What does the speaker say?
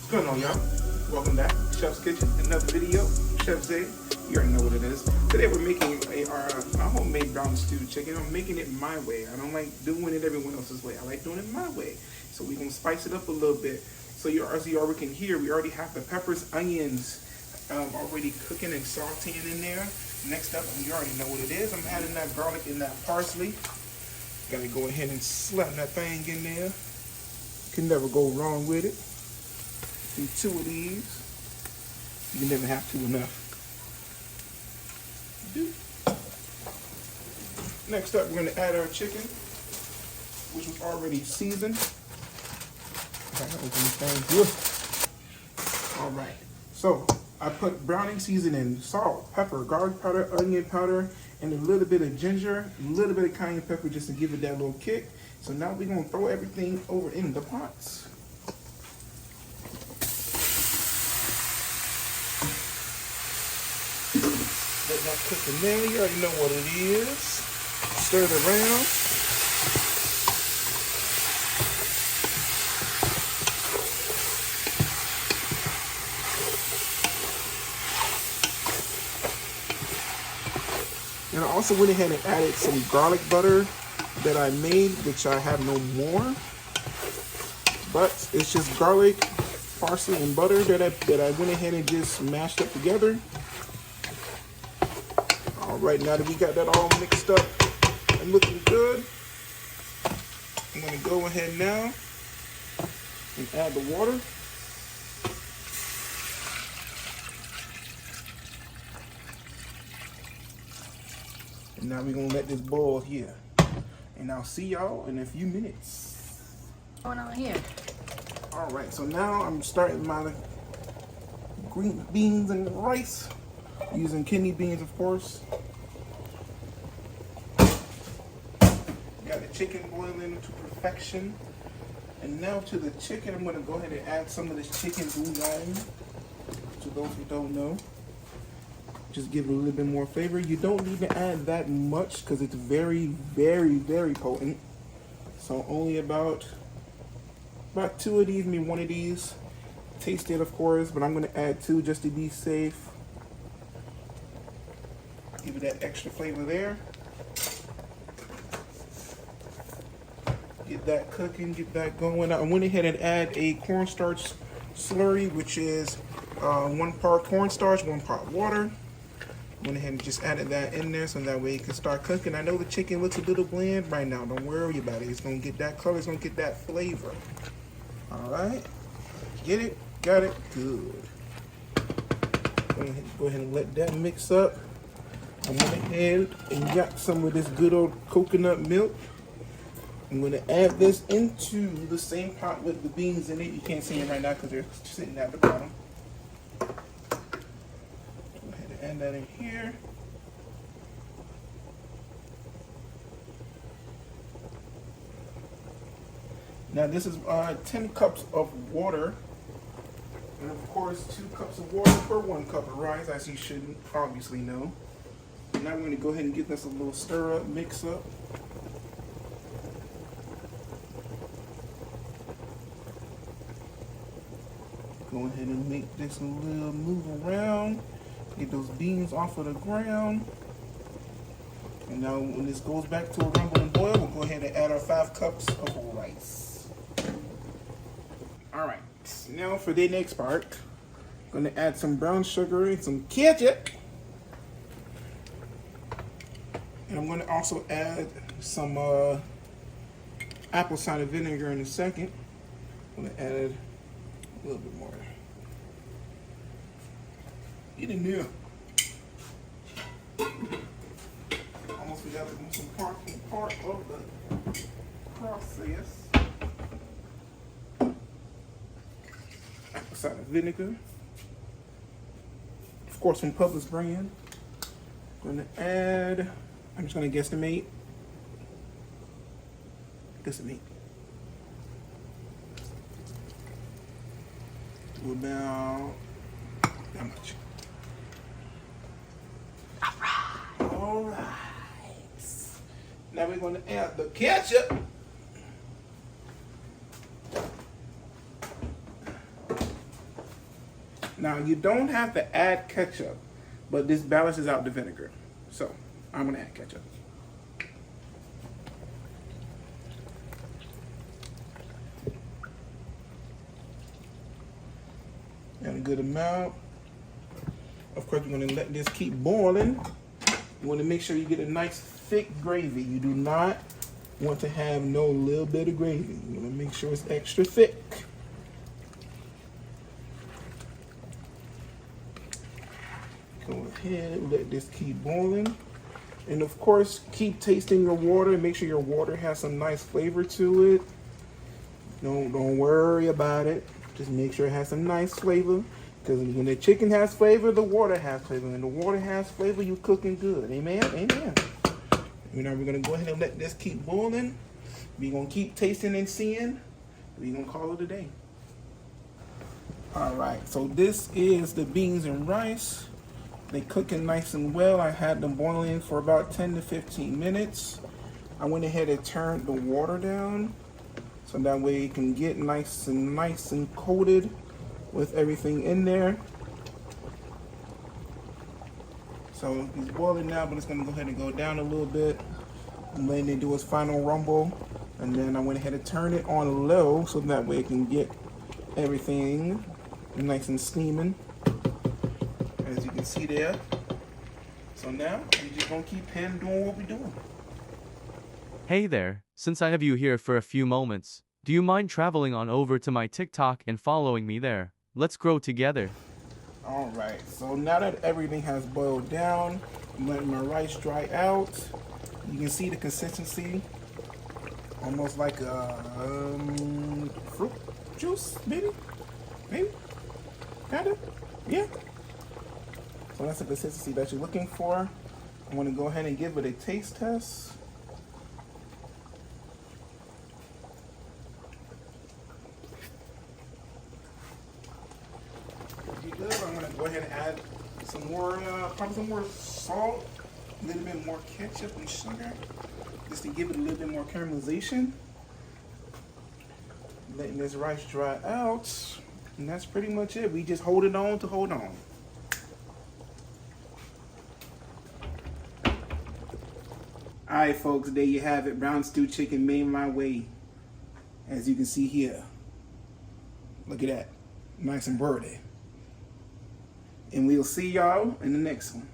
What's going on, y'all? Welcome back. Chef's Kitchen, another video. Chef Zay, you already know what it is. Today we're making my homemade brown stewed chicken. I'm making it my way. I don't like doing it everyone else's way. I like doing it my way. So we're going to spice it up a little bit. So as you already can hear, we already have the peppers, onions already cooking and sauteing in there. Next up, you already know what it is. I'm adding that garlic and that parsley. Got to go ahead and slap that thing in there. Can never go wrong with it. Do 2 of these. You can never have 2 enough. Next up, we're going to add our chicken, which was already seasoned. All right. So I put browning seasoning, salt, pepper, garlic powder, onion powder, and a little bit of ginger, a little bit of cayenne pepper just to give it that little kick. So now we're going to throw everything over in the pots. Let that cook in there. You already know what it is. Stir it around. And I also went ahead and added some garlic butter that I made, which I have no more. But it's just garlic, parsley, and butter that I went ahead and just mashed up together. All right, now that we got that all mixed up and looking good, I'm gonna go ahead now and add the water. And now we're gonna let this boil here. And I'll see y'all in a few minutes. What's going on here? All right, so now I'm starting my green beans and rice, using kidney beans, of course. Got the chicken boiling to perfection. And now to the chicken, I'm gonna go ahead and add some of this chicken bouillon. To those who don't know, just give it a little bit more flavor. You don't need to add that much because it's very, very, very potent. So only about 2 of these, maybe 1 of these. Taste it, of course, but I'm gonna add 2 just to be safe. Give it that extra flavor there. Get that cooking, get that going. I went ahead and add a cornstarch slurry, which is 1 part cornstarch, 1 part water. Went ahead and just added that in there so that way it can start cooking. I know the chicken looks a little bland right now. Don't worry about it. It's gonna get that color, it's gonna get that flavor. All right, get it, got it, good. Go ahead and let that mix up. I went ahead and got some of this good old coconut milk. I'm going to add this into the same pot with the beans in it. You can't see them right now because they're sitting at the bottom. Go ahead and add that in here. Now this is 10 cups of water. And of course 2 cups of water per 1 cup of rice, as you should obviously know. Now we're going to go ahead and get this a little stir up, mix up. Go ahead and make this a little move around. Get those beans off of the ground. And now when this goes back to a rumbling boil, we'll go ahead and add our 5 cups of rice. All right, now for the next part, I'm gonna add some brown sugar and some ketchup. And I'm gonna also add some apple cider vinegar in a second. I'm gonna add a little bit more. Get in there. Almost forgot to do some part of the process. Apple cider vinegar. Of course, from Publix brand. I'm gonna add, I'm just gonna guesstimate. About that much. All right. Now we're going to add the ketchup. Now you don't have to add ketchup, but this balances out the vinegar. So I'm gonna add ketchup. And a good amount. Of course, we're gonna let this keep boiling. You wanna make sure you get a nice thick gravy. You do not want to have no little bit of gravy. You wanna make sure it's extra thick. Go ahead, let this keep boiling. And of course, keep tasting your water. Make sure your water has some nice flavor to it. Don't worry about it. Just make sure it has some nice flavor. Because when the chicken has flavor, the water has flavor. When the water has flavor, you cooking good. Amen? Amen. Now we're going to go ahead and let this keep boiling. We're going to keep tasting and seeing. We're going to call it a day. All right. So this is the beans and rice. They cooking nice and well. I had them boiling for about 10 to 15 minutes. I went ahead and turned the water down. So that way it can get nice and coated with everything in there. So it's boiling now, but it's gonna go ahead and go down a little bit. I'm letting it do its final rumble. And then I went ahead and turned it on low so that way it can get everything nice and steaming. As you can see there. So now we're just gonna keep doing what we're doing. Hey there, since I have you here for a few moments, do you mind traveling on over to my TikTok and following me there? Let's grow together. Alright, so now that everything has boiled down, I'm letting my rice dry out. You can see the consistency, almost like a fruit juice, maybe, kind of, yeah. So that's the consistency that you're looking for. I'm going to go ahead and give it a taste test. Pretty good. I'm going to go ahead and add some more, probably some more salt, a little bit more ketchup and sugar, just to give it a little bit more caramelization. Letting this rice dry out, and that's pretty much it. We just hold it on to hold on. Alright folks, there you have it. Brown stew chicken made my way. As you can see here. Look at that. Nice and birdie. And we'll see y'all in the next one.